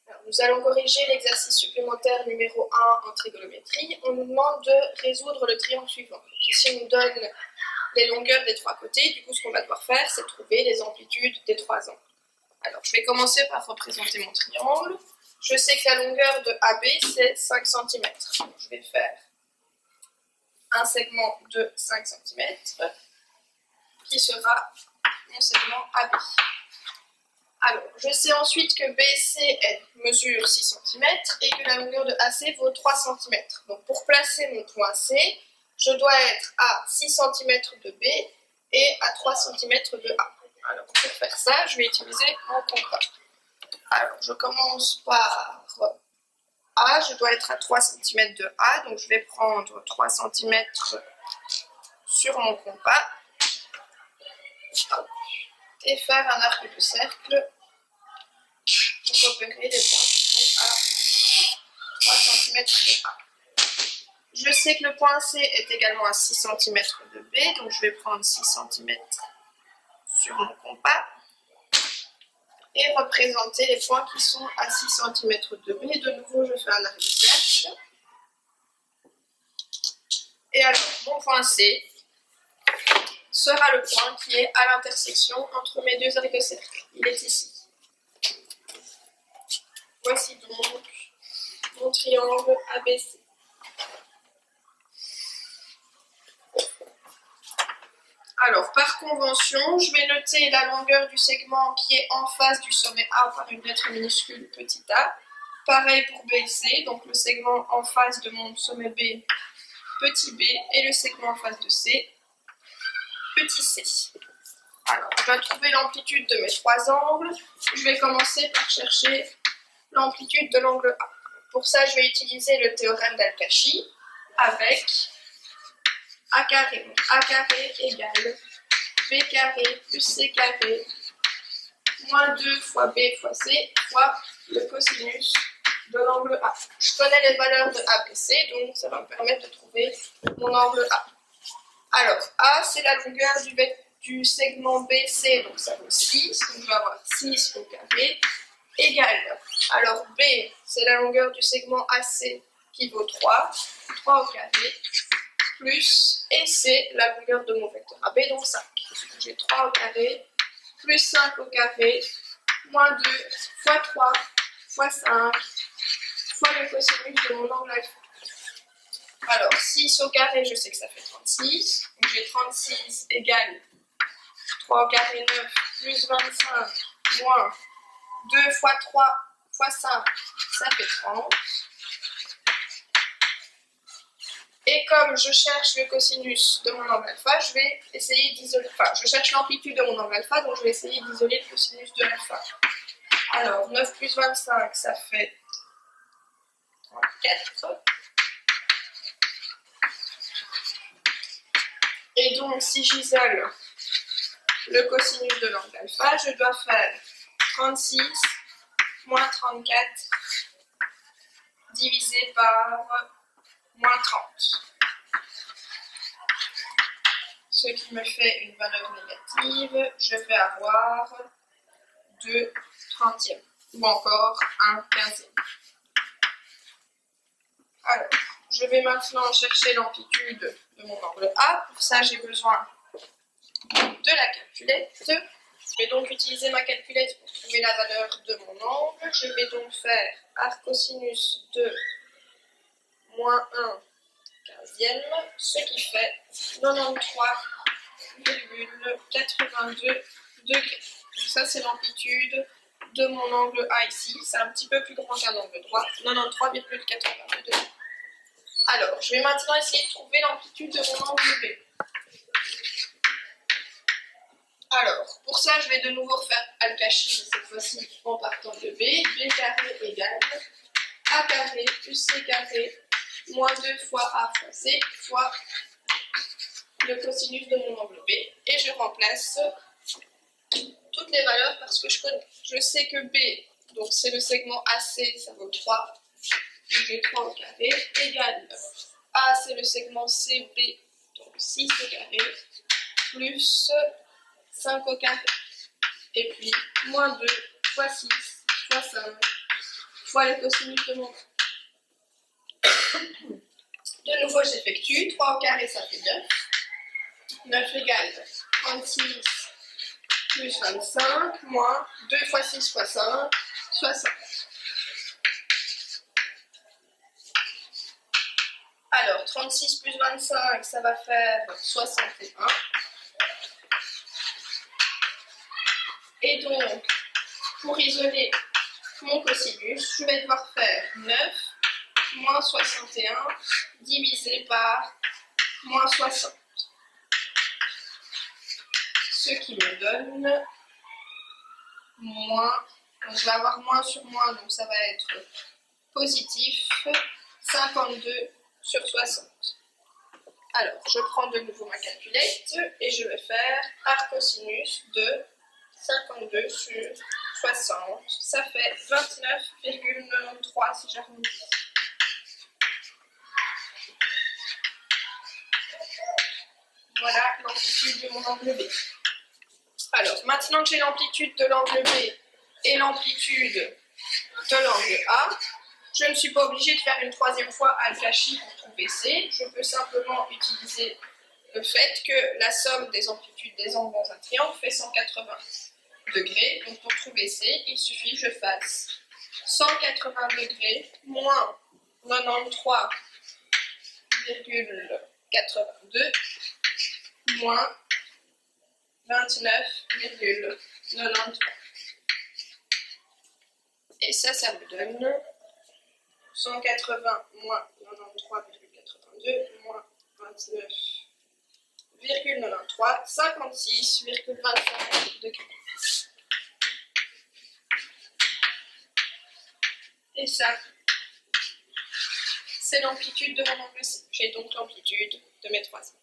Alors, nous allons corriger l'exercice supplémentaire numéro 1 en trigonométrie. On nous demande de résoudre le triangle suivant. Donc, ici, on nous donne les longueurs des trois côtés. Du coup, ce qu'on va devoir faire, c'est trouver les amplitudes des trois angles. Alors, je vais commencer par représenter mon triangle. Je sais que la longueur de AB, c'est 5 cm. Donc, je vais faire un segment de 5 cm qui sera mon segment AB. Alors, je sais ensuite que BC mesure 6 cm et que la longueur de AC vaut 3 cm. Donc, pour placer mon point C, je dois être à 6 cm de B et à 3 cm de A. Alors, pour faire ça, je vais utiliser mon compas. Alors, je commence par A, je dois être à 3 cm de A, donc je vais prendre 3 cm sur mon compas. Hop. Et faire un arc de cercle pour repérer les points qui sont à 3 cm de A. Je sais que le point C est également à 6 cm de B, donc je vais prendre 6 cm sur mon compas et représenter les points qui sont à 6 cm de B. De nouveau, je fais un arc de cercle. Et alors, mon point C sera le point qui est à l'intersection entre mes deux arcs de cercle. Il est ici. Voici donc mon triangle ABC. Alors, par convention, je vais noter la longueur du segment qui est en face du sommet A par une lettre minuscule petit a. Pareil pour BC, donc le segment en face de mon sommet B, petit b, et le segment en face de C, petit c. Alors, je vais trouver l'amplitude de mes trois angles. Je vais commencer par chercher l'amplitude de l'angle A. Pour ça, je vais utiliser le théorème d'Al-Kashi avec A carré. Donc, A carré égale B carré plus C carré moins 2 fois B fois C fois le cosinus de l'angle A. Je connais les valeurs de ABC, donc ça va me permettre de trouver mon angle A. Alors, A, c'est la longueur du segment BC, donc ça vaut 6, donc je vais avoir 6 au carré, égale. Alors, B, c'est la longueur du segment AC qui vaut 3 au carré, plus, et C, la longueur de mon vecteur AB, donc 5. J'ai 3 au carré, plus 5 au carré, moins 2, fois 3, fois 5, fois le cosinus de mon angle alpha. Alors, 6 au carré, je sais que ça fait 36. Donc, j'ai 36 égale 3 au carré 9 plus 25 moins 2 fois 3 fois 5, ça fait 30. Et comme je cherche le cosinus de mon angle alpha, je vais essayer d'isoler. Enfin, je cherche l'amplitude de mon angle alpha, donc je vais essayer d'isoler le cosinus de l'alpha. Alors, 9 plus 25, ça fait 34. Et donc, si j'isole le cosinus de l'angle alpha, je dois faire 36 moins 34 divisé par moins 30. Ce qui me fait une valeur négative, je vais avoir 2 trentièmes ou encore 1 quinzième. Alors, je vais maintenant chercher l'amplitude de mon angle A. Pour ça, j'ai besoin de la calculette. Je vais donc utiliser ma calculette pour trouver la valeur de mon angle. Je vais donc faire arc cosinus de moins 1 quinzième, ce qui fait 93,82 degrés. Donc ça, c'est l'amplitude de mon angle A ici. C'est un petit peu plus grand qu'un angle droit, 93,82 degrés. Alors, je vais maintenant essayer de trouver l'amplitude de mon angle B. Alors, pour ça, je vais de nouveau refaire Al-Kashi, cette fois-ci en partant de B. B carré égale A carré plus C carré moins 2 fois A fois C fois le cosinus de mon angle B. Et je remplace toutes les valeurs parce que je connais. Je sais que B, donc c'est le segment AC, ça vaut 3. Donc j'ai 3 au carré, égale A, c'est le segment CB, donc 6 au carré, plus 5 au carré. Et puis, moins 2 fois 6 fois 5 fois le cosinus de mon angle. De nouveau, j'effectue. 3 au carré, ça fait 9. 9 égale 36 plus 25 moins 2 fois 6 fois 5, 60. Alors, 36 plus 25, ça va faire 61. Et donc, pour isoler mon cosinus, je vais devoir faire 9 moins 61 divisé par moins 60. Ce qui me donne moins, donc je vais avoir moins sur moins, donc ça va être positif, 52 sur 60. Alors, je prends de nouveau ma calculette et je vais faire arc-cosinus de 52 sur 60. Ça fait 29,93 si j'arrondis. Voilà l'amplitude de mon angle B. Alors, maintenant que j'ai l'amplitude de l'angle B et l'amplitude de l'angle A, je ne suis pas obligée de faire une troisième fois alpha-chi pour trouver C. Je peux simplement utiliser le fait que la somme des amplitudes des angles dans un triangle fait 180 degrés. Donc pour trouver C, il suffit que je fasse 180 degrés moins 93,82 moins 29,93. Et ça me donne 180 moins 93,82 moins 29,93, 56,25 degrés. Et ça, c'est l'amplitude de mon angle C. J'ai donc l'amplitude de mes trois angles.